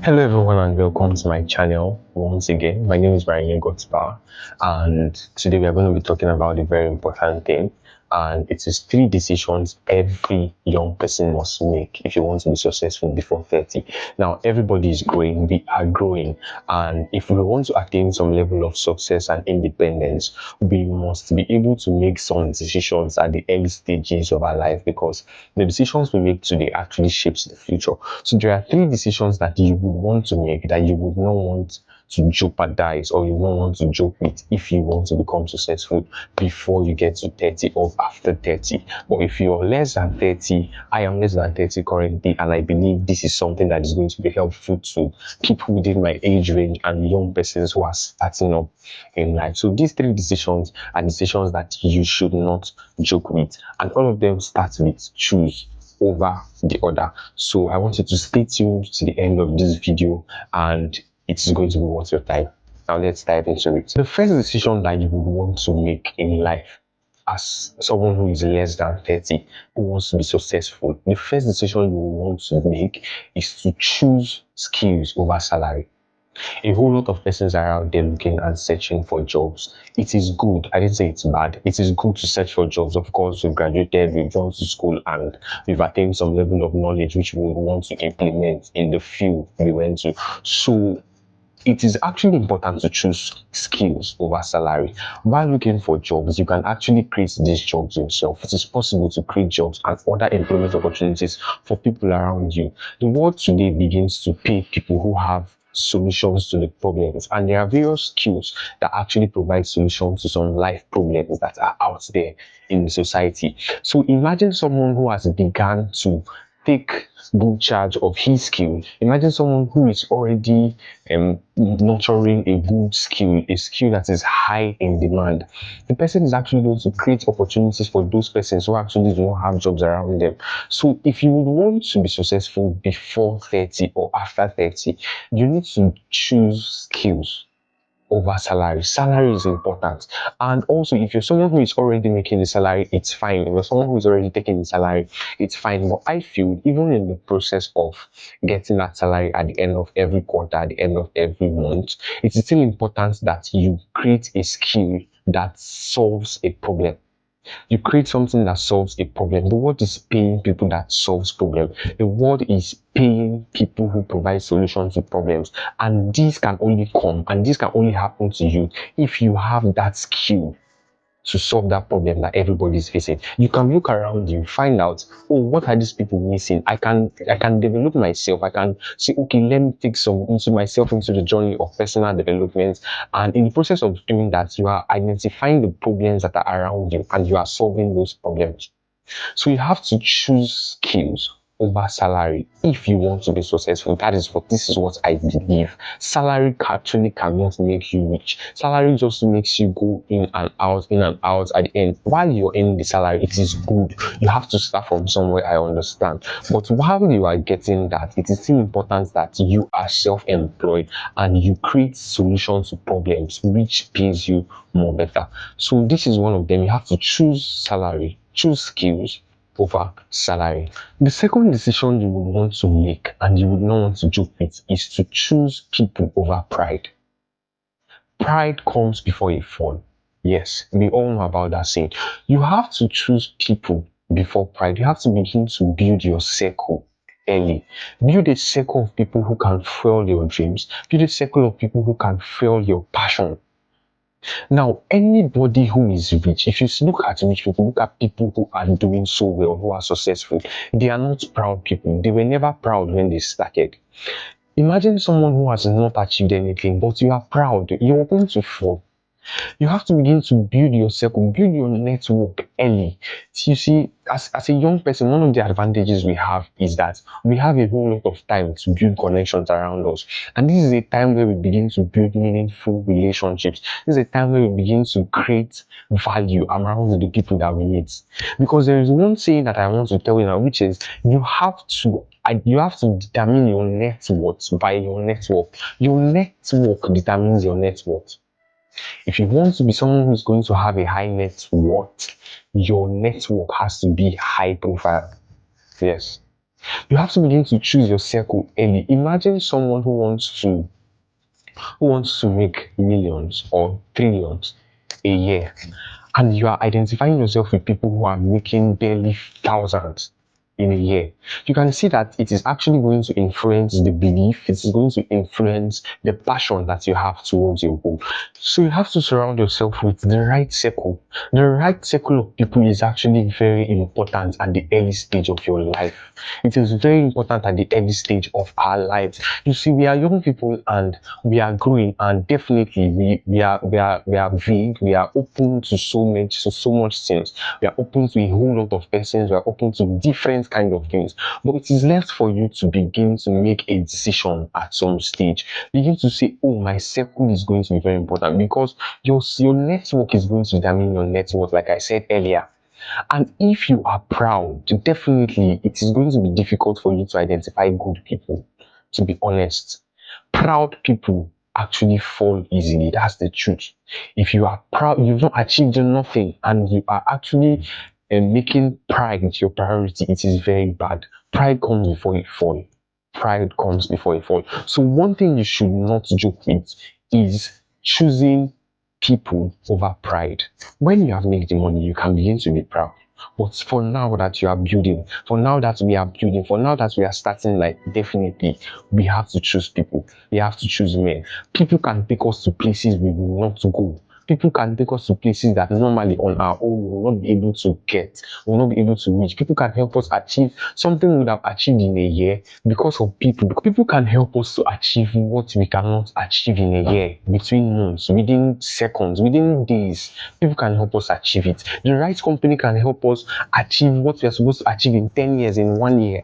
Hello everyone and welcome to my channel once again. My name is Brian Gotspa, and today we are going to be talking about a very important thing, and it is 3 decisions every young person must make if you want to be successful before 30. Now everybody is growing, we are growing, and if we want to attain some level of success and independence, we must be able to make some decisions at the early stages of our life, because the decisions we make today actually shapes the future. So there are 3 decisions that you would want to make that you would not want to jeopardize, or you don't want to joke with, if you want to become successful before you get to 30 or after 30. But if you're less than 30, I am less than 30 currently, and I believe this is something that is going to be helpful to people within my age range and young persons who are starting up in life. So these 3 decisions are decisions that you should not joke with, and all of them start with choose over the other. So I want you to stay tuned to the end of this video, and it's going to be worth your time. Now let's dive into it. The first decision that you would want to make in life as someone who is less than 30, who wants to be successful, the first decision you want to make is to choose skills over salary. A whole lot of persons are out there looking and searching for jobs. It is good. I didn't say it's bad. It is good to search for jobs. Of course, we've graduated, we've gone to school, and we've attained some level of knowledge which we would want to implement in the field we went to. So it is actually important to choose skills over salary. While looking for jobs, you can actually create these jobs yourself. It is possible to create jobs and other employment opportunities for people around you. The world today begins to pay people who have solutions to the problems, and there are various skills that actually provide solutions to some life problems that are out there in the society. So imagine someone who has begun to take good charge of his skill. Imagine someone who is already nurturing a good skill, a skill that is high in demand. The person is actually going to create opportunities for those persons who actually do not have jobs around them. So if you want to be successful before 30 or after 30, you need to choose skills over salary. Salary is important. And also, if you're someone who is already making the salary, it's fine. If you're someone who is already taking the salary, it's fine. But I feel even in the process of getting that salary at the end of every quarter, at the end of every month, it's still important that you create a skill that solves a problem. You create something that solves a problem. The world is paying people that solves problems. The world is paying people who provide solutions to problems. And this can only come, and this can only happen to you if you have that skill to solve that problem that everybody is facing. You can look around you, find out, oh, what are these people missing? I can develop myself. I can say, okay, let me take some into myself into the journey of personal development. And in the process of doing that, you are identifying the problems that are around you, and you are solving those problems. So you have to choose skills over salary if you want to be successful. This is what I believe. Salary actually cannot make you rich. Salary just makes you go in and out at the end. While you're in the salary, it is good. You have to start from somewhere, I understand. But while you are getting that, it is still important that you are self-employed and you create solutions to problems which pays you more better. So this is one of them. You have to choose salary, choose skills over salary. The second decision you would want to make, and you would not want to joke with, is to choose people over pride. Pride comes before a fall. Yes, we all know about that saying. You have to choose people before pride. You have to begin to build your circle early. Build a circle of people who can fuel your dreams. Build a circle of people who can fuel your passion. Now, anybody who is rich, if you look at rich people, look at people who are doing so well, who are successful, they are not proud people. They were never proud when they started. Imagine someone who has not achieved anything, but you are proud. You are going to fall. You have to begin to build your circle, build your network early. You see, as a young person, one of the advantages we have is that we have a whole lot of time to build connections around us. And this is a time where we begin to build meaningful relationships. This is a time where we begin to create value around the people that we meet. Because there is one saying that I want to tell you now, which is you have to determine your net worth by your network. Your network determines your net worth. If you want to be someone who's going to have a high net worth, your network has to be high profile. Yes. You have to begin to choose your circle early. Imagine someone who wants to make millions or trillions a year, and you are identifying yourself with people who are making barely thousands in a year. You can see that it is actually going to influence the belief, it is going to influence the passion that you have towards your goal. So you have to surround yourself with the right circle. The right circle of people is actually very important at the early stage of your life. It is very important at the early stage of our lives. You see, we are young people and we are growing, and definitely we are vague, we are open to so much things. We are open to a whole lot of persons, we are open to different kind of things. But it is left for you to begin to make a decision at some stage. Begin to say, oh, my circle is going to be very important, because your network is going to determine your net worth, like I said earlier. And if you are proud, definitely it is going to be difficult for you to identify good people, to be honest. Proud people actually fall easily. That's the truth. If you are proud, you've not achieved nothing, and you are actually making pride your priority, it is very bad. Pride comes before you fall. Pride comes before you fall. So one thing you should not joke with is choosing people over pride. When you have made the money, you can begin to be proud. But for now that you are building, for now that we are building, for now that we are starting, like, definitely we have to choose people. We have to choose men. People can take us to places we will not go. People can take us to places that normally on our own we will not be able to get, we will not be able to reach. People can help us achieve something we would have achieved in a year because of people. Because people can help us to achieve what we cannot achieve in a year, between months, within seconds, within days. People can help us achieve it. The right company can help us achieve what we are supposed to achieve in 10 years, in 1 year.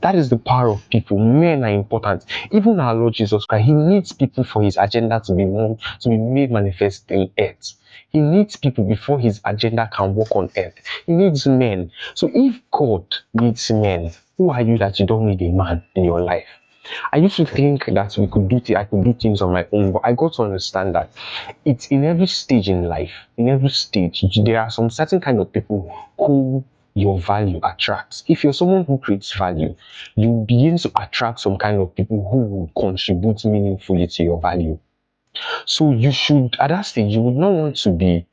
That is the power of people. Men are important. Even our Lord Jesus Christ, he needs people for his agenda to be made manifest in earth. He needs people before his agenda can work on earth. He needs men. So if God needs men, who are you that you don't need a man in your life? I used to think that I could do things on my own, but I got to understand that it's in every stage in life, in every stage, there are some certain kind of people who your value attracts. If you're someone who creates value, you begin to attract some kind of people who will contribute meaningfully to your value. So you should, at that stage, you would not want to be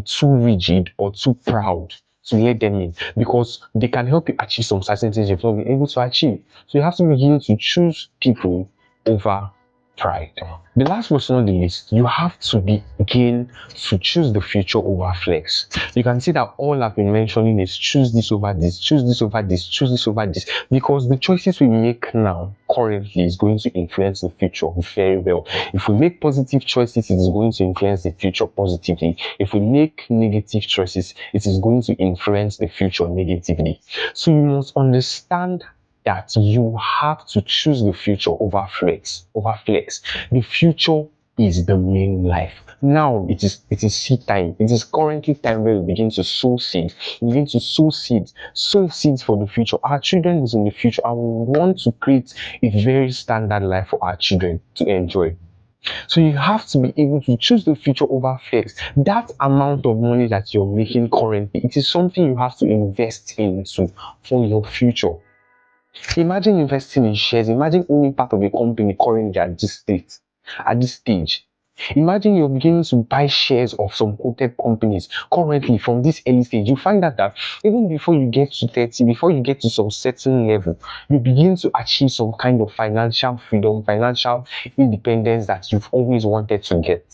too rigid or too proud to let them in, because they can help you achieve some certain things you've not been able to achieve. So you have to begin to choose people over pride. The last but not the least, you have to begin to choose the future over flex. You can see that all I've been mentioning is choose this over this, choose this over this, choose this over this, because the choices we make now currently is going to influence the future very well. If we make positive choices, it is going to influence the future positively. If we make negative choices, it is going to influence the future negatively. So you must understand that you have to choose the future over flex. The future is the main life. Now it is seed time. It is currently time where we begin to sow seeds. We begin to sow seeds for the future. Our children is in the future, and we want to create a very standard life for our children to enjoy. So you have to be able to choose the future over flex. That amount of money that you're making currently, it is something you have to invest into for your future. Imagine investing in shares. Imagine owning part of a company currently at this stage. Imagine you're beginning to buy shares of some quoted companies currently from this early stage. You find out that even before you get to 30, before you get to some certain level, you begin to achieve some kind of financial freedom, financial independence that you've always wanted to get.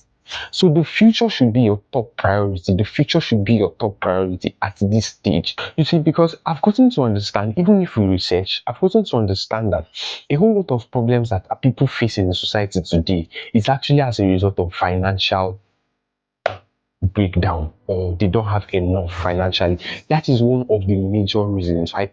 So the future should be your top priority. The future should be your top priority at this stage. You see, because I've gotten to understand, even if we research, I've gotten to understand that a whole lot of problems that people face in the society today is actually as a result of financial breakdown, or they don't have enough financially. That is one of the major reasons why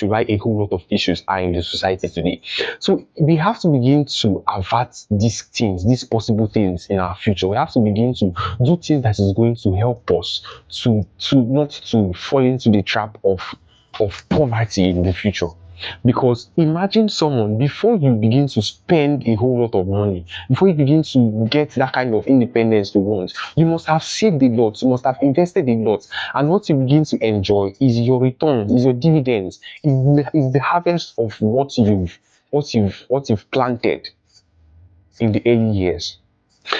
why a whole lot of issues are in the society today. So we have to begin to avert these possible things in our future. We have to begin to do things that is going to help us to not to fall into the trap of poverty in the future. Because imagine someone, before you begin to spend a whole lot of money, before you begin to get that kind of independence you want, you must have saved a lot, you must have invested a lot. And what you begin to enjoy is your returns, is your dividends, is the harvest of what you've planted in the early years.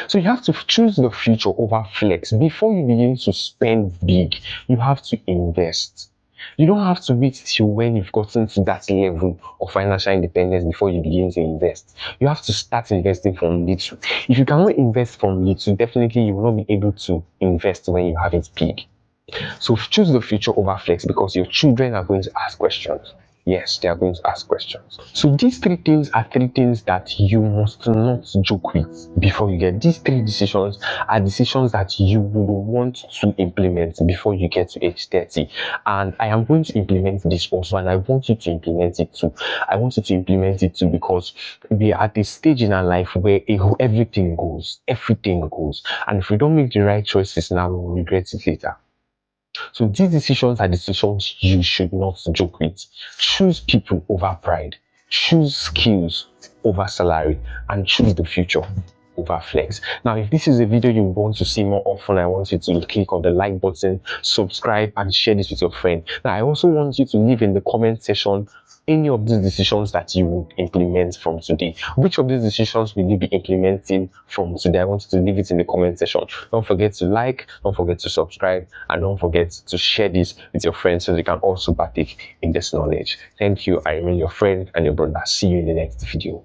So you have to choose the future over flex. Before you begin to spend big, you have to invest. You don't have to wait till when you've gotten to that level of financial independence before you begin to invest. You have to start investing from little. If you cannot invest from little, definitely you will not be able to invest when you have it big. So choose the future over flex, because your children are going to ask questions. Yes, they are going to ask questions. So these three things are three things that you must not joke with before you get. These three decisions are decisions that you will want to implement before you get to age 30. And I am going to implement this also, and I want you to implement it too. I want you to implement it too, because we are at a stage in our life where everything goes. Everything goes. And if we don't make the right choices now, we will regret it later. So these decisions are decisions you should not joke with. Choose people over pride. Choose skills over salary, and choose the future over flex. Now, if this is a video you want to see more often, I want you to click on the like button, subscribe, and share this with your friend. Now, I also want you to leave in the comment section any of these decisions that you will implement from today. Which of these decisions will you be implementing from today? I want you to leave it in the comment section. Don't forget to like, don't forget to subscribe, and don't forget to share this with your friends so they can also partake in this knowledge. Thank you. I remain your friend and your brother. See you in the next video.